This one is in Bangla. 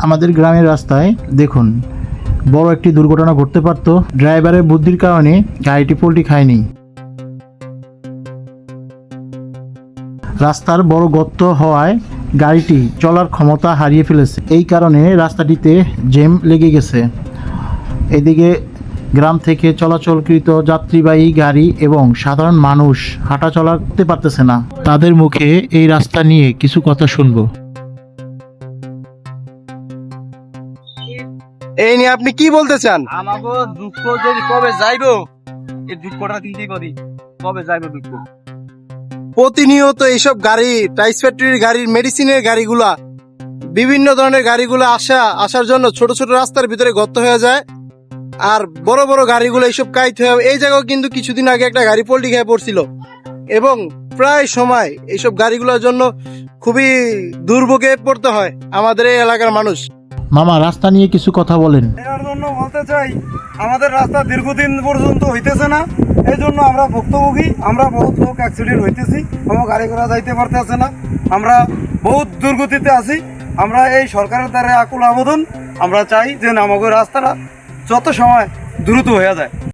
আমাদের গ্রামের রাস্তায় দেখুন বড় একটি দুর্ঘটনা ঘটতে পারত, ড্রাইভারের বুদ্ধির কারণে গাড়িটি পল্টি খায়নি। রাস্তার বড় গর্ত হওয়ায় গাড়িটি চলার ক্ষমতা হারিয়ে ফেলেছে, এই কারণে রাস্তাটিতে জ্যাম লেগে গেছে। এদিকে গ্রাম থেকে চলাচলকৃত যাত্রীবাহী গাড়ি এবং সাধারণ মানুষ হাঁটা চলা করতে পারতেছে না। তাদের মুখে এই রাস্তা নিয়ে কিছু কথা শুনবো। এই নিয়ে আপনি কি বলতে চান? আমাকে দুঃখ যদি কবে যাইবো, এই দুঃখটা চিন্তা করি কবে যাইবো দুঃখ। প্রতিনিয়ত এইসব গাড়ি, টাইস ফ্যাক্টরির গাড়ির, মেডিসিনের গাড়িগুলা, বিভিন্ন ধরনের গাড়িগুলো আসার জন্য ছোট ছোট রাস্তার ভিতরে গর্ত হয়ে যায়, আর বড় বড় গাড়িগুলো এইসব কাইত হয়ে। এই জায়গাও কিন্তু কিছুদিন আগে একটা গাড়ি পল্টি খেয়ে পড়ছিল, এবং প্রায় সময় এইসব গাড়িগুলোর জন্য খুবই দুর্ভোগে পড়তে হয় আমাদের এই এলাকার মানুষ। মামা, রাস্তা নিয়ে কিছু কথা বলেন। এর জন্য বলতে চাই, আমাদের রাস্তা দীর্ঘদিন পর্যন্ত হইতেছে না, এই জন্য আমরা ভুক্তভোগী। আমরা বহুত লোক অ্যাক্সিডেন্ট হইতেছি, কোনো গাড়ি ঘোড়া যাইতে পারতেছে না, আমরা বহুত দুর্গতিতে আছি। আমরা এই সরকারের দ্বারা আকুল আবেদন, আমরা চাই যে আমাদের রাস্তাটা যত সময় দ্রুত হয়ে যায়।